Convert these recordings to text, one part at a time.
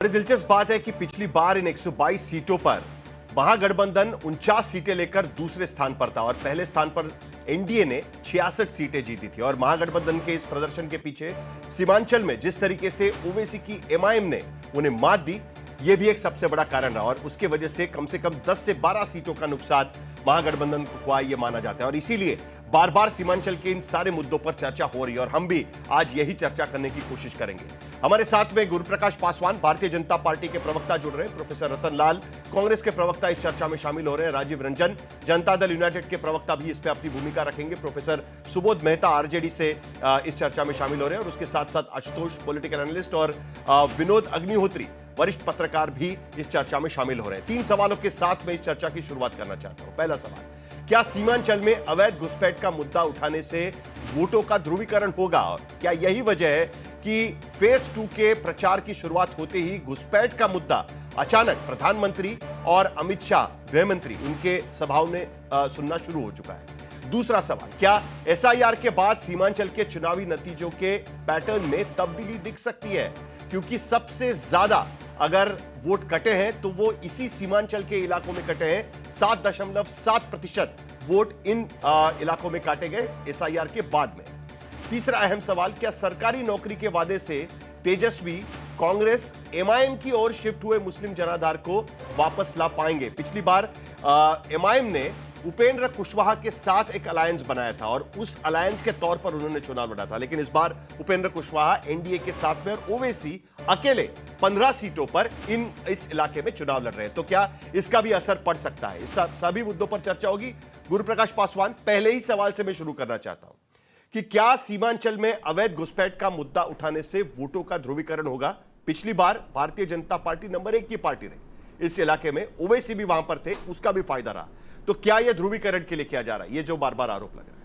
बड़ी दिलचस्प बात है कि पिछली बार इन 122 सीटों पर महागठबंधन 49 सीटें लेकर दूसरे स्थान पर था और पहले स्थान पर एनडीए ने 66 सीटें जीती थी। और महागठबंधन के इस प्रदर्शन के पीछे सीमांचल में जिस तरीके से ओवैसी की एमआईएम ने उन्हें मात दी, यह भी एक सबसे बड़ा कारण रहा और उसके वजह से कम 10 से 12 सीटों का नुकसान महागठबंधन को हुआ, यह माना जाता है। और इसीलिए बार बार सीमांचल के इन सारे मुद्दों पर चर्चा हो रही है और हम भी आज यही चर्चा करने की कोशिश करेंगे। हमारे साथ में गुरुप्रकाश पासवान, भारतीय जनता पार्टी के प्रवक्ता जुड़ रहे हैं, प्रोफेसर रतन लाल, कांग्रेस के प्रवक्ता इस चर्चा में शामिल हो रहे हैं, राजीव रंजन, जनता दल यूनाइटेड के प्रवक्ता भी इस पे अपनी भूमिका रखेंगे, प्रोफेसर सुबोध मेहता आरजेडी से इस चर्चा में शामिल हो रहे हैं और उसके साथ साथ आशुतोष पॉलिटिकल एनालिस्ट और विनोद अग्निहोत्री वरिष्ठ पत्रकार भी इस चर्चा में शामिल हो रहे हैं। 3 सवालों के साथ मैं इस चर्चा की शुरुआत करना चाहता हूं। पहला सवाल, क्या सीमांचल में अवैध घुसपैठ का मुद्दा उठाने से वोटों का ध्रुवीकरण होगा और क्या यही वजह है कि फेज 2 के प्रचार की शुरुआत होते ही घुसपैठ का मुद्दा अचानक प्रधानमंत्री और अमित शाह गृह मंत्री उनके सभाओं ने सुनना शुरू हो चुका है? दूसरा सवाल, क्या एसआईआर के बाद सीमांचल के चुनावी नतीजों के पैटर्न में तब्दीली दिख सकती है? क्योंकि सबसे ज्यादा अगर वोट कटे हैं तो वो इसी सीमांचल के इलाकों में कटे हैं। 7.7% वोट इन इलाकों में काटे गए एसआईआर के बाद में। तीसरा अहम सवाल, क्या सरकारी नौकरी के वादे से तेजस्वी कांग्रेस एमआईएम की ओर शिफ्ट हुए मुस्लिम जनाधार को वापस ला पाएंगे? पिछली बार एमआईएम ने उपेंद्र कुशवाहा के साथ एक अलायंस बनाया था और उस अलायंस के तौर पर उन्होंने चुनाव लड़ा था, लेकिन इस बार उपेंद्र कुशवाहा एनडीए के साथ में और ओवैसी अकेले 15 सीटों पर इस इलाके में चुनाव लड़ रहे हैं। तो क्या इसका भी असर पड़ सकता है? इस सभी मुद्दों पर चर्चा होगी। गुरुप्रकाश पासवान, पहले ही सवाल से मैं शुरू करना चाहता हूं कि क्या सीमांचल में अवैध घुसपैठ का मुद्दा उठाने से वोटों का ध्रुवीकरण होगा? पिछली बार भारतीय जनता पार्टी नंबर 1 की पार्टी रही इस इलाके में, ओवैसी भी वहां पर थे, उसका भी फायदा रहा। तो क्या यह ध्रुवीकरण के लिए किया जा रहा है, ये जो बार बार आरोप लग रहा है?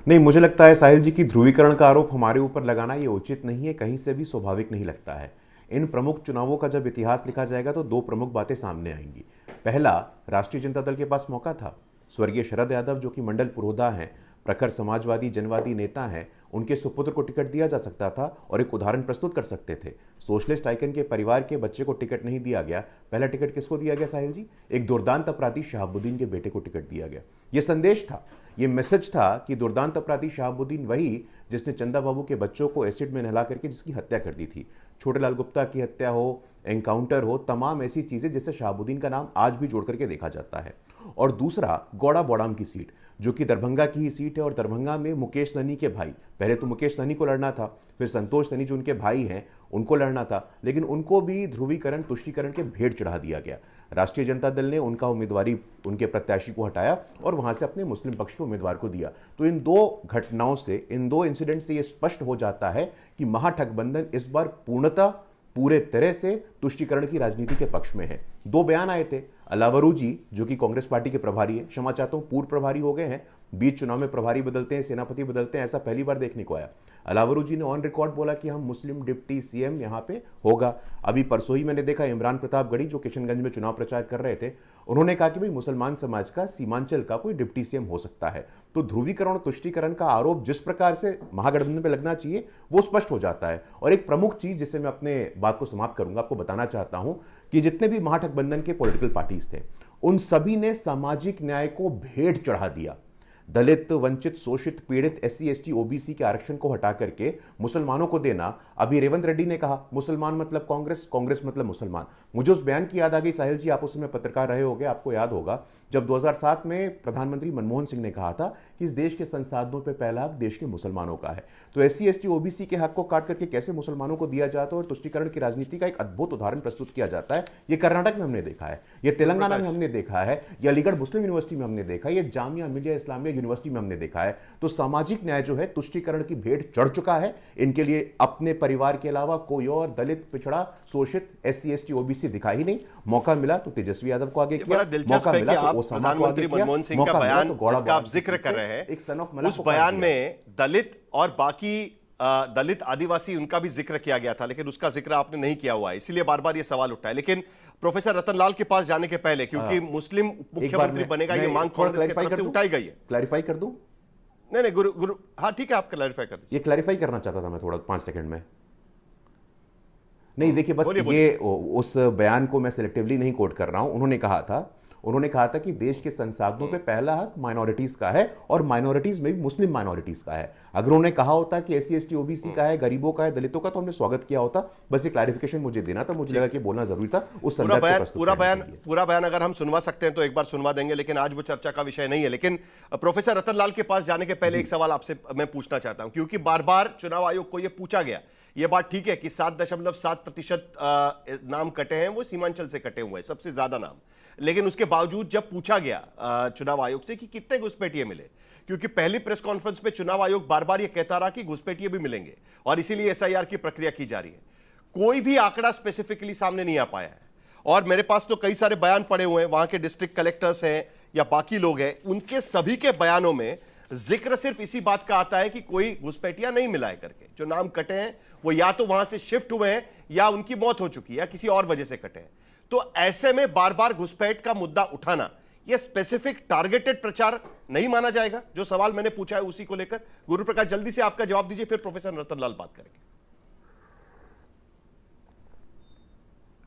नहीं, मुझे लगता है साहिल जी की ध्रुवीकरण का आरोप हमारे ऊपर लगाना ये उचित नहीं है, कहीं से भी स्वाभाविक नहीं लगता है। इन प्रमुख चुनावों का जब इतिहास लिखा जाएगा तो 2 प्रमुख बातें सामने आएंगी। पहला, राष्ट्रीय जनता दल के पास मौका था। स्वर्गीय शरद यादव जो कि मंडल पुरोधा हैं, प्रखर समाजवादी जनवादी नेता हैं, उनके सुपुत्र को टिकट दिया जा सकता था और एक उदाहरण प्रस्तुत कर सकते थे। सोशलिस्ट आइकन के परिवार के बच्चे को टिकट नहीं दिया गया। पहला टिकट किसको दिया गया साहिल जी? एक दुर्दांत अपराधी शहाबुद्दीन के बेटे को टिकट दिया गया। यह संदेश था, यह मैसेज था कि दुर्दांत अपराधी शहाबुद्दीन वही जिसने चंदा बाबू के बच्चों को एसिड में नहला करके जिसकी हत्या कर दी थी। छोटेलाल गुप्ता की हत्या हो, एनकाउंटर हो, तमाम ऐसी चीजें जिससे शहाबुद्दीन का नाम आज भी जोड़ करके देखा जाता है। और दूसरा, गौड़ा बौड़ाम की सीट जो कि दरभंगा की ही सीट है और दरभंगा में मुकेश सहनी के भाई, पहले तो मुकेश सहनी को लड़ना था, फिर संतोष सहनी जो उनके भाई हैं उनको लड़ना था, लेकिन उनको भी ध्रुवीकरण तुष्टीकरण के भेंट चढ़ा दिया गया। राष्ट्रीय जनता दल ने उनका उम्मीदवारी, उनके प्रत्याशी को हटाया और वहां से अपने मुस्लिम पक्ष के उम्मीदवार को दिया। तो इन 2 घटनाओं से, इन 2 इंसिडेंट से यह स्पष्ट हो जाता है कि महागठबंधन इस बार पूर्णतः पूरे तरह से तुष्टीकरण की राजनीति के पक्ष में है। 2 बयान आए थे। अलावरू जी जो कि कांग्रेस पार्टी के प्रभारी है, क्षमा चाहता हूं पूर्व प्रभारी हो गए हैं, बीच चुनाव में प्रभारी बदलते हैं, सेनापति बदलते हैं, ऐसा पहली बार देखने को आया। अलावरू जी ने ऑन रिकॉर्ड बोला कि हम मुस्लिम डिप्टी सीएम यहां पे होगा। अभी परसों ही मैंने देखा इमरान प्रताप गढ़ी जो किशनगंज में चुनाव प्रचार कर रहे थे, उन्होंने कहा कि भाई मुसलमान समाज का सीमांचल का कोई डिप्टी सीएम हो सकता है। तो ध्रुवीकरण और तुष्टीकरण का आरोप जिस प्रकार से महागठबंधन पे लगना चाहिए वो स्पष्ट हो जाता है। और एक प्रमुख चीज जिससे मैं अपने बात को समाप्त करूंगा, आपको बताना चाहता हूं कि जितने भी महागठबंधन के पॉलिटिकल पार्टीज थे उन सभी ने सामाजिक न्याय को भेंट चढ़ा दिया। दलित, वंचित, शोषित, पीड़ित, एससी, एसटी, ओबीसी के आरक्षण को हटा करके मुसलमानों को देना। अभी रेवंत रेड्डी ने कहा मुसलमान मतलब कांग्रेस, कांग्रेस मतलब मुसलमान। मुझे उस बयान की याद आ गई साहिल जी, आप उस समय पत्रकार रहे होंगे, आपको याद होगा जब 2007 में प्रधानमंत्री मनमोहन सिंह ने कहा था कि इस देश के संसाधनों पर पहला हक देश के मुसलमानों का है। तो एससी, एसटी, ओबीसी के हक को काट करके कैसे मुसलमानों को दिया जाता है और तुष्टीकरण की राजनीति का एक अद्भुत उदाहरण प्रस्तुत किया जाता है। यह कर्नाटक में हमने देखा है, यह तेलंगाना में हमने देखा है, यह अलीगढ़ मुस्लिम यूनिवर्सिटी में हमने देखा है, यह जामिया मिलिया इस्लामिया यूनिवर्सिटी में हमने देखा है। तो सामाजिक न्याय जो है तुष्टीकरण की भेंट चढ़ चुका है। इनके लिए अपने परिवार के अलावा कोई और दलित, पिछड़ा, शोषित, एससी, एसटी, ओबीसी दिखा ही नहीं। मौका मिला तो तेजस्वी यादव को आगे किया, मौका मिला तो ओसामा को आगे किया, मनमोहन सिंह का बयान जिसका आप जिक्र कर रहे हैं, उस बयान में दलित और बाकी दलित आदिवासी उनका भी जिक्र किया गया था, लेकिन उसका जिक्र आपने नहीं किया हुआ है, इसीलिए बार बार ये सवाल उठा है। लेकिन प्रोफेसर रतन लाल के पास जाने के पहले, क्योंकि मुस्लिम मुख्यमंत्री बनेगा ये मांग कांग्रेस की तरफ से उठाई गई है, क्लैरिफाई कर दूं। नहीं नहीं गुरु गुरु हाँ ठीक है, आप क्लैरिफाई कर दीजिए। ये क्लैरिफाई करना चाहता था मैं थोड़ा 5 सेकंड में। नहीं देखिए, बस बोलिए, ये उस बयान को मैं सिलेक्टिवली नहीं कोट कर रहा हूं। उन्होंने कहा था कि देश के संसाधनों पे पहला हक माइनॉरिटीज का है, और माइनॉरिटीज में भी मुस्लिम माइनॉरिटीज का है। अगर उन्होंने कहा होता कि एससी एसटी ओबीसी का है, गरीबों का है, दलितों का, तो हमने स्वागत किया होता। बस ये क्लैरिफिकेशन मुझे देना था, मुझे लगा कि बोलना जरूरी था उस संदर्भ को प्रस्तुत करने के लिए। पूरा बयान अगर हम सुनवा सकते हैं तो एक बार सुनवा देंगे, लेकिन आज वो चर्चा का विषय नहीं है। लेकिन प्रोफेसर रतन लाल के पास जाने के पहले एक सवाल आपसे मैं पूछना चाहता हूं, क्योंकि बार बार चुनाव आयोग को यह पूछा गया। यह बात ठीक है कि 7.7% नाम कटे हैं, वो सीमांचल से कटे हुए हैं, सबसे ज्यादा नाम। लेकिन उसके बावजूद जब पूछा गया चुनाव आयोग से कि कितने घुसपैठिए मिले, क्योंकि पहली प्रेस कॉन्फ्रेंस में चुनाव आयोग बार बार यह कहता रहा कि घुसपैठिए भी मिलेंगे और इसीलिए एसआईआर की प्रक्रिया की जा रही है, कोई भी आंकड़ा स्पेसिफिकली सामने नहीं आ पाया है। और मेरे पास तो कई सारे बयान पड़े हुए हैं, वहां के डिस्ट्रिक्ट कलेक्टर्स हैं या बाकी लोग हैं, उनके सभी के बयानों में जिक्र सिर्फ इसी बात का आता है कि कोई घुसपैठिया नहीं मिला है करके। जो नाम कटे हैं वो या तो वहां से शिफ्ट हुए हैं या उनकी मौत हो चुकी है या किसी और वजह से कटे हैं। तो ऐसे में बार बार घुसपैठ का मुद्दा उठाना यह स्पेसिफिक टारगेटेड प्रचार नहीं माना जाएगा? जो सवाल मैंने पूछा है उसी को लेकर गुरु प्रकाश जल्दी से आपका जवाब दीजिए, फिर प्रोफेसर रतन लाल बात करेंगे।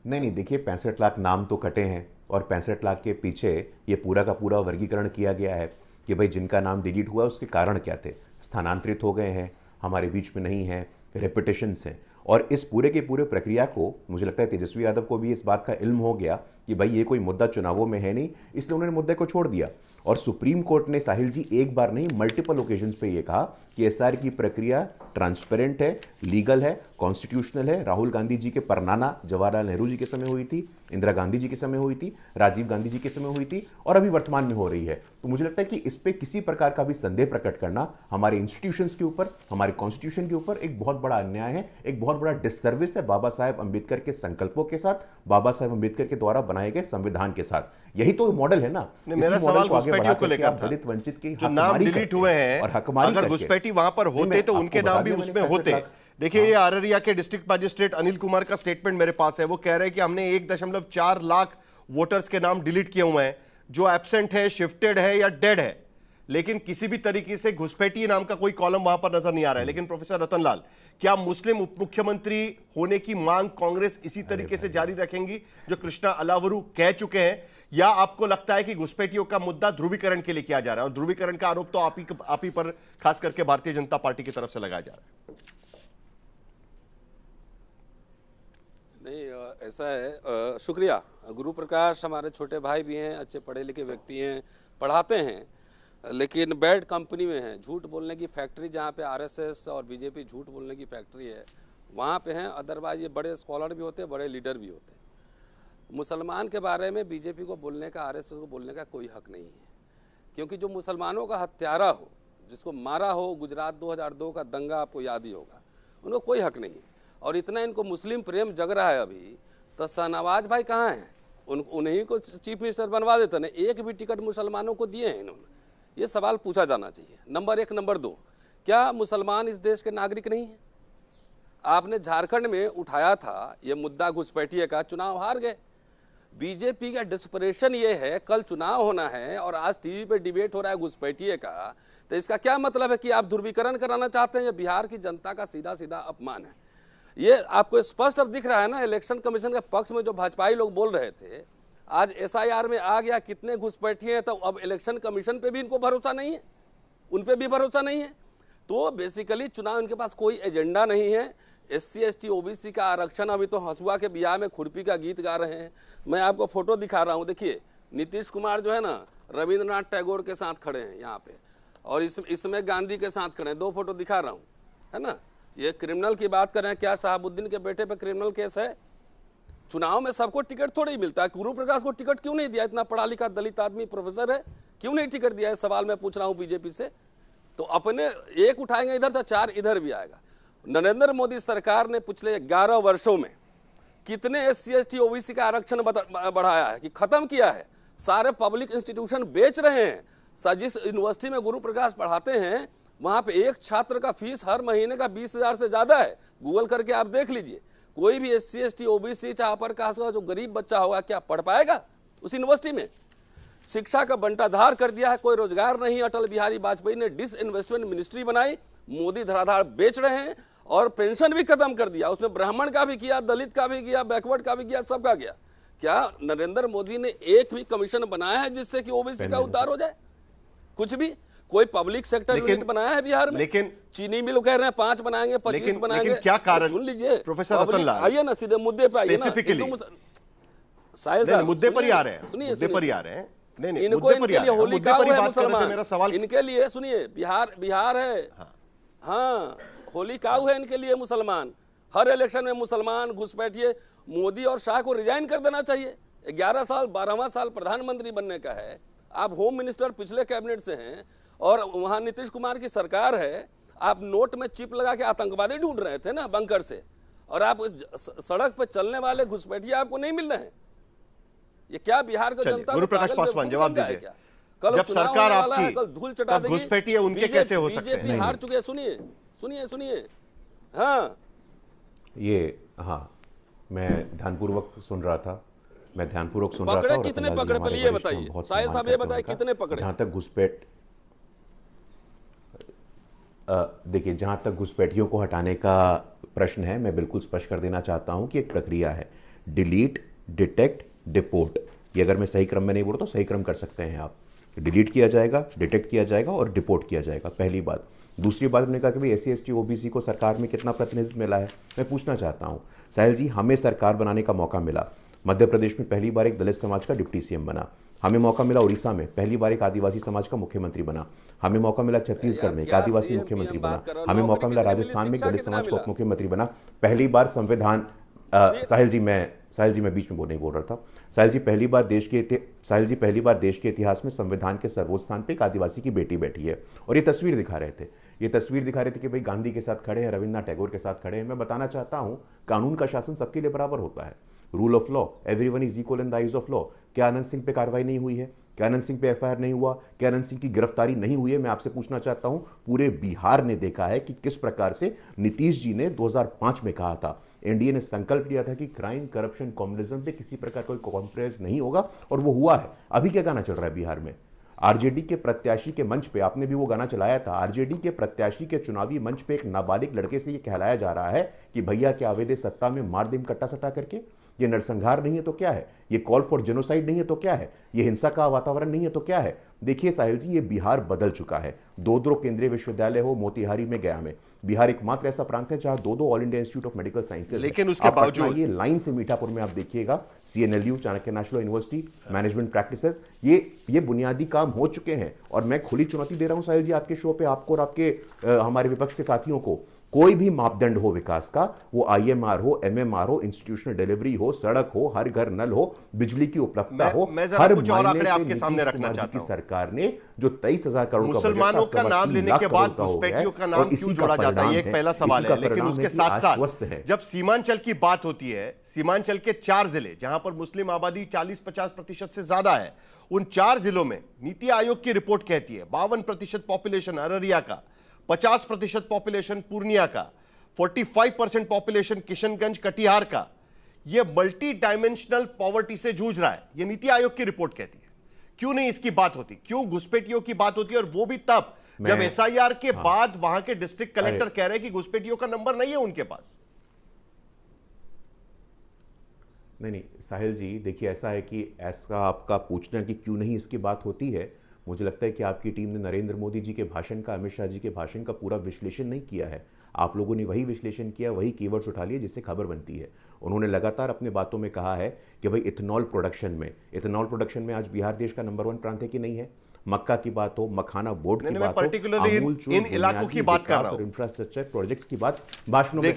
नहीं, देखिए 65 लाख नाम तो कटे हैं, और 65 लाख के पीछे ये पूरा का पूरा वर्गीकरण किया गया है कि भाई जिनका नाम डिलीट हुआ उसके कारण क्या थे। स्थानांतरित हो गए हैं, हमारे बीच में नहीं है, रेपिटेशंस हैं। और इस पूरे के पूरे प्रक्रिया को मुझे लगता है तेजस्वी यादव को भी इस बात का इल्म हो गया कि भाई ये कोई मुद्दा चुनावों में है नहीं, इसलिए उन्होंने मुद्दे को छोड़ दिया। और सुप्रीम कोर्ट ने, साहिल जी, एक बार नहीं मल्टीपल ओकेजन्स पे ये कहा कि एसआर की प्रक्रिया ट्रांसपेरेंट है, लीगल है, कॉन्स्टिट्यूशनल है। राहुल गांधी जी के परनाना जवाहरलाल नेहरू जी के समय हुई थी, इंदिरा गांधी जी के समय हुई थी, राजीव गांधी जी के समय हुई थी, और अभी वर्तमान में हो रही है। तो मुझे लगता है कि इस पे किसी प्रकार का भी संदेह प्रकट करना हमारे इंस्टीट्यूशंस के ऊपर, हमारे कॉन्स्टिट्यूशन के ऊपर एक बहुत बड़ा अन्याय है, एक बहुत बड़ा डिससर्विस है बाबा साहेब अंबेडकर के संकल्पों के साथ, बाबा साहेब अंबेडकर के द्वारा बनाए गए संविधान के साथ। यही तो मॉडल है ना। मेरा सवाल घुसपैठियों को लेकर था। दलित वंचित की जो नाम डिलीट हुए हैं, अगर घुसपैठी वहां पर होते तो उनके नाम भी उसमें होते। देखिए, ये अररिया के डिस्ट्रिक्ट मजिस्ट्रेट अनिल कुमार का स्टेटमेंट मेरे पास है। वो कह रहे हैं कि हमने 1.4 लाख वोटर्स के नाम डिलीट किए हुए हैं, जो एब्सेंट है, शिफ्टेड है या डेड है, लेकिन किसी भी तरीके से घुसपैठी नाम का कोई कॉलम वहां पर नजर नहीं आ रहा है। लेकिन प्रोफेसर रतन लाल, क्या मुस्लिम उप मुख्यमंत्री होने की मांग कांग्रेस इसी तरीके से जारी रखेंगी जो कृष्णा अलावरू कह चुके हैं, या आपको लगता है कि घुसपैठियों का मुद्दा ध्रुवीकरण के लिए किया जा रहा है? और ध्रुवीकरण का आरोप तो आप ही पर खास करके भारतीय जनता पार्टी की तरफ से लगाया जा रहा है। नहीं, ऐसा है, शुक्रिया। गुरु प्रकाश हमारे छोटे भाई भी हैं, अच्छे पढ़े लिखे व्यक्ति हैं, पढ़ाते हैं, लेकिन बैड कंपनी में हैं। झूठ बोलने की फैक्ट्री, जहाँ पे आरएसएस और बीजेपी झूठ बोलने की फैक्ट्री है, वहाँ पे हैं। अदरवाइज ये बड़े स्कॉलर भी होते हैं, बड़े लीडर भी होते हैं। मुसलमान के बारे में बीजेपी को बोलने का, आरएसएस को बोलने का कोई हक नहीं है, क्योंकि जो मुसलमानों का हत्यारा हो, जिसको मारा हो, गुजरात 2002 का दंगा आपको याद ही होगा, उनको कोई हक नहीं है। और इतना इनको मुस्लिम प्रेम जग रहा है अभी, तो शाहनवाज भाई कहाँ हैं? उन्हीं को चीफ मिनिस्टर बनवा देते ना। एक भी टिकट मुसलमानों को दिए हैं इन्होंने? ये सवाल पूछा जाना चाहिए, नंबर 1। नंबर 2, क्या मुसलमान इस देश के नागरिक नहीं हैं? आपने झारखंड में उठाया था ये मुद्दा घुसपैठिए का, चुनाव हार गए। बीजेपी का डिस्परेशन ये है, कल चुनाव होना है और आज टीवी पे डिबेट हो रहा है घुसपैठिए का, तो इसका क्या मतलब है कि आप ध्रुवीकरण कराना चाहते हैं? ये बिहार की जनता का सीधा सीधा अपमान है। ये आपको स्पष्ट अब दिख रहा है ना। इलेक्शन कमीशन के पक्ष में जो भाजपाई लोग बोल रहे थे, आज एसआईआर में आ गया कितने घुसपैठिए हैं, तो अब इलेक्शन कमीशन पे भी इनको भरोसा नहीं है, उन पे भी भरोसा नहीं है। तो बेसिकली चुनाव इनके पास कोई एजेंडा नहीं है। एससी एसटी ओबीसी का आरक्षण, अभी तो हंसुआ के बियाह में खुरपी का गीत गा रहे हैं। मैं आपको फोटो दिखा रहा हूँ, देखिए नीतीश कुमार जो है ना, रविंद्रनाथ टैगोर के साथ खड़े हैं यहाँ पे, और इसमें गांधी के साथ खड़े हैं। 2 फोटो दिखा रहा हूँ, है ना। ये क्रिमिनल की बात कर रहे हैं, क्या शहाबुद्दीन के बेटे पे क्रिमिनल केस है? चुनाव में सबको टिकट थोड़ी मिलता है। गुरु प्रकाश को टिकट क्यों नहीं दिया? इतना पढ़ा लिखा दलित आदमी, प्रोफेसर है, क्यों नहीं टिकट दिया है? सवाल मैं पूछ रहा हूँ बीजेपी से। तो अपने एक उठाएंगे इधर तो 4 इधर भी आएगा। नरेंद्र मोदी सरकार ने पिछले 11 वर्षों में कितने एससी एसटी ओबीसी का आरक्षण बढ़ाया है कि खत्म किया है? सारे पब्लिक इंस्टीट्यूशन बेच रहे हैं। जिस यूनिवर्सिटी में गुरु प्रकाश पढ़ाते हैं, वहां पे एक छात्र का फीस हर महीने का 20,000 से ज्यादा है। गूगल करके आप देख लीजिए। कोई भी एससी एसटी ओबीसी चाहे अपर कास्ट का जो गरीब बच्चा होगा, क्या पढ़ पाएगा उस यूनिवर्सिटी में? शिक्षा का बंटाधार कर दिया है, कोई रोजगार नहीं। अटल बिहारी वाजपेयी ने डिसइन्वेस्टमेंट मिनिस्ट्री बनाई, मोदी धड़ाधड़ बेच रहे हैं, और पेंशन भी खत्म कर दिया। उसमें ब्राह्मण का भी किया, दलित का भी किया, बैकवर्ड का भी किया, सबका किया। क्या नरेंद्र मोदी ने एक भी कमीशन बनाया है जिससे कि ओबीसी का उद्धार हो जाए? कुछ भी? कोई पब्लिक सेक्टर यूनिट बनाया है बिहार में? लेकिन चीनी मिल कह रहे हैं 5 बनाएंगे, 25 बनाएंगे। लेकिन क्या कारण? सुन लीजिए प्रोफेसर रतनलाल, आइए ना, सीधे मुद्दे पे आइए ना। साहिल साहब मुद्दे पर ही आ रहे हैं, सुनिए, मुद्दे पर ही आ रहे हैं। नहीं, इनको मुद्दे पर ही इनके आ लिए रहे हैं। होली मुद्दे का पर ही है बात कर रहे थे। मुसलमान, मेरा सवाल इनके लिए सुनिए, बिहार है, हाँ होली काऊ है इनके लिए मुसलमान। हर इलेक्शन में मुसलमान घुसपैठिए। मोदी और शाह को रिजाइन कर देना चाहिए। 11 साल 12वां साल प्रधानमंत्री बनने का है। आप होम मिनिस्टर पिछले कैबिनेट से हैं और वहां नीतीश कुमार की सरकार है। आप नोट में चिप लगा के आतंकवादी ढूंढ रहे थे ना बंकर से, और आप इस सड़क पर चलने वाले घुसपैठिए आपको नहीं मिल रहे हैं। ये क्या बिहार का जनता? गुरु प्रकाश पासवान जवाब दीजिए। कल जब सरकार आपकी कल धूल चटा देगी, घुसपैठिए उनके कैसे हो सकते हैं? बीजेपी हार चुके हैं। सुनिए सुनिए सुनिए, हाँ ये, हाँ मैं ध्यानपूर्वक सुन रहा था, मैं ध्यानपूर्वक सुन रहा था। पकड़े और कितने रतनलाल जी पकड़े? हमारे पहले ये वरिष्ठ हैं, बताइए बहुत साहिल सम्मान साहब, ये करते हैं बताइए उनका। कितने पकड़े? जहां तक घुसपैठ, देखिए जहां तक घुसपैठियों को हटाने का प्रश्न है, मैं बिल्कुल स्पष्ट कर देना चाहता हूं कि एक प्रक्रिया है, डिलीट, डिटेक्ट, डिपोर्ट। ये अगर मैं सही क्रम में नहीं बोलूं तो सही क्रम कर सकते हैं आप। डिलीट किया जाएगा, डिटेक्ट किया जाएगा और डिपोर्ट किया जाएगा, पहली बात। दूसरी बात, हमने कहा कि भाई SC ST OBC को सरकार में कितना प्रतिनिधित्व मिला है। मैं पूछना चाहता हूं साहिल जी, हमें सरकार बनाने का मौका मिला। मध्य प्रदेश में पहली बार एक दलित समाज का डिप्टी CM बना। हमें मौका मिला उड़ीसा में, पहली बार एक आदिवासी समाज का मुख्यमंत्री बना। हमें मौका मिला छत्तीसगढ़ में एक आदिवासी मुख्यमंत्री बना। हमें मौका मिला राजस्थान में एक दलित समाज का उप मुख्यमंत्री बना। पहली बार संविधान, साहिल जी मैं बीच में नहीं बोल रहा था। साहिल जी पहली बार देश के इतिहास में संविधान के सर्वोच्च स्थान पे एक आदिवासी की बेटी बैठी है। और ये तस्वीर दिखा रहे थे कि भाई गांधी के साथ खड़े हैं, रविन्द्रनाथ टैगोर के साथ खड़े हैं। मैं बताना चाहता हूं, कानून का शासन सबके लिए बराबर होता है। Rule of law, everyone is equal in the eyes of law. क्या आनंद सिंह पे कार्रवाई नहीं हुई है? क्या आनंद सिंह पे FIR नहीं हुआ? क्या आनंद सिंह की गिरफ्तारी नहीं हुई है? मैं आपसे पूछना चाहता हूं, पूरे बिहार ने देखा है कि किस प्रकार से नीतीश जी ने 2005 में कहा था, एनडीए ने संकल्प लिया था कि क्राइम, करप्शन, कम्युनिज्म पे किसी प्रकार कोई कॉम्प्रोमाइज नहीं होगा, और वो हुआ है। अभी क्या गाना चल रहा है बिहार में? आरजेडी के प्रत्याशी के मंच पे आपने भी वो गाना चलाया था। आरजेडी के प्रत्याशी के चुनावी मंच पे एक नाबालिग लड़के से ये कहलाया जा रहा है कि भैया क्या आवेदे सत्ता में मार देम कट्टा सटा करके। ये नरसंहार नहीं है तो क्या है? ये कॉल फॉर जेनोसाइड नहीं है तो क्या है? ये हिंसा का वातावरण नहीं है तो क्या है? देखिए साहिल जी, ये बिहार बदल चुका है। दो केंद्रीय विश्वविद्यालय हो, मोतिहारी में, गया में। बिहार एकमात्र ऐसा प्रांत है जहां दो all India institute of medical sciences. लेकिन उसके बावजूद ये लाइन से मीठापुर में आप देखिएगा, CNLU, Chanakya national university, management practices, ये बुनियादी काम हो चुके हैं। और मैं खुली चुनौती दे रहा हूं साहिल जी आपके शो पे, आपको और आपके हमारे विपक्ष के साथियों को, कोई भी मापदंड हो विकास का, वो IMR हो, MMR हो, इंस्टीट्यूशनल डिलीवरी हो, सड़क हो, हर घर नल हो, बिजली की उपलब्धता हो, हर कुछ और आंकड़े आपके सामने रखना चाहता हूं। सरकार ने जो 23,000 करोड़ मुसलमानों का नाम लेने के बाद घुसपैठियों का नाम क्यों जोड़ा जाता है, ये एक पहला सवाल है। लेकिन उसके साथ साथ जब सीमांचल की बात होती है, सीमांचल के 4 जिले जहां पर मुस्लिम आबादी 40-50% से ज्यादा है, उन 4 जिलों में नीति आयोग की रिपोर्ट कहती है 52% पॉपुलेशन अररिया का, 50% पॉपुलेशन पूर्णिया का, 45% पॉपुलेशन किशनगंज कटिहार का, यह मल्टी डायमेंशनल पॉवर्टी से जूझ रहा है। यह नीति आयोग की रिपोर्ट कहती है। क्यों नहीं इसकी बात होती? क्यों घुसपैठियों की बात होती है? और वो भी तब जब SIR के बाद वहां के डिस्ट्रिक्ट कलेक्टर कह रहे हैं कि घुसपैठियों का नंबर नहीं है उनके पास। नहीं साहिल जी, देखिए ऐसा है कि ऐसा आपका पूछना कि क्यों नहीं इसकी बात होती है, मुझे लगता है कि आपकी टीम ने नरेंद्र मोदी जी के भाषण का, अमित शाह जी के भाषण का पूरा विश्लेषण नहीं किया है। आप लोगों ने वही विश्लेषण किया, वही कीवर्ड्स उठा लिए जिससे खबर बनती है। उन्होंने लगातार अपने बातों में कहा है कि भाई इथेनॉल प्रोडक्शन में आज बिहार देश का नंबर 1 प्रांत है कि नहीं है। मक्का की बात हो, मखाना बोर्ड की बात हो, पर्टिकुलरली इन इलाकों की बात कर रहा हूं, इंफ्रास्ट्रक्चर प्रोजेक्ट्स की बात भाषणों में,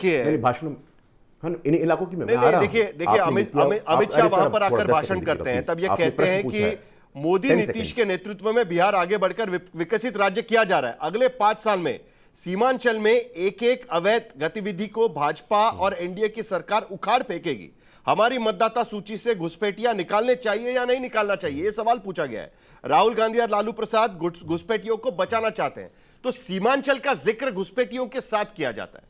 इन इलाकों की देखिए अमित शाह वहां पर आकर भाषण करते हैं, तब ये कहते हैं कि मोदी नीतीश के नेतृत्व में बिहार आगे बढ़कर विकसित राज्य किया जा रहा है। अगले 5 साल में सीमांचल में एक अवैध गतिविधि को भाजपा और एनडीए की सरकार उखाड़ फेंकेगी। हमारी मतदाता सूची से घुसपैठियां निकालने चाहिए या नहीं निकालना चाहिए, यह सवाल पूछा गया है। राहुल गांधी और लालू प्रसाद घुसपैठियों को बचाना चाहते हैं, तो सीमांचल का जिक्र घुसपैठियों के साथ किया जाता है।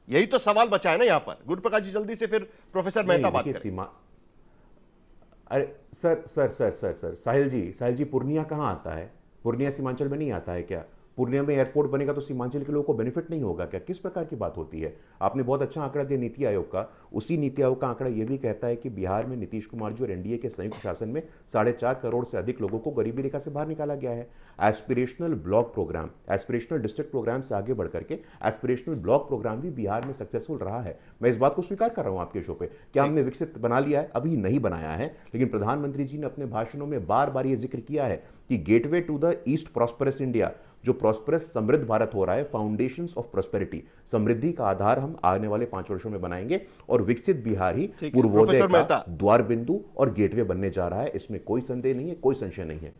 यही तो सवाल बचा है ना यहां पर। गुरु प्रकाश जी जल्दी से, फिर प्रोफेसर मेहता बात करें। अरे सर साहिल जी पूर्णिया कहाँ आता है? पूर्णिया सीमांचल में नहीं आता है क्या? पूर्णिया में एयरपोर्ट बनेगा तो सीमांचल के लोगों को बेनिफिट नहीं होगा क्या? किस प्रकार की बात होती है? आपने बहुत अच्छा आंकड़ा दिया नीति आयोग का। उसी नीति आयोग का आंकड़ा यह भी कहता है कि बिहार में नीतीश कुमार जी और एनडीए के संयुक्त शासन में 4.5 करोड़ से अधिक लोगों को गरीबी रेखा से बाहर निकाला गया है। Aspirational block program, aspirational district program से आगे बढ़ करके एस्पिरेशनल ब्लॉक प्रोग्राम भी बिहार में सक्सेसफुल रहा है। मैं इस बात को स्वीकार कर रहा हूं आपके शो पे। क्या हमने विकसित बना लिया है? अभी नहीं बनाया है, लेकिन प्रधानमंत्री जी ने अपने भाषणों में बार बार यह जिक्र किया है कि gateway to the east prosperous India, जो प्रॉस्परस समृद्ध भारत हो रहा है, फाउंडेशंस ऑफ प्रॉस्पेरिटी, समृद्धि का आधार हम आने वाले 5 वर्षों में बनाएंगे और विकसित बिहार ही पूर्वोदय का द्वार बिंदु और गेटवे बनने जा रहा है। इसमें कोई संदेह नहीं है, कोई संशय नहीं है।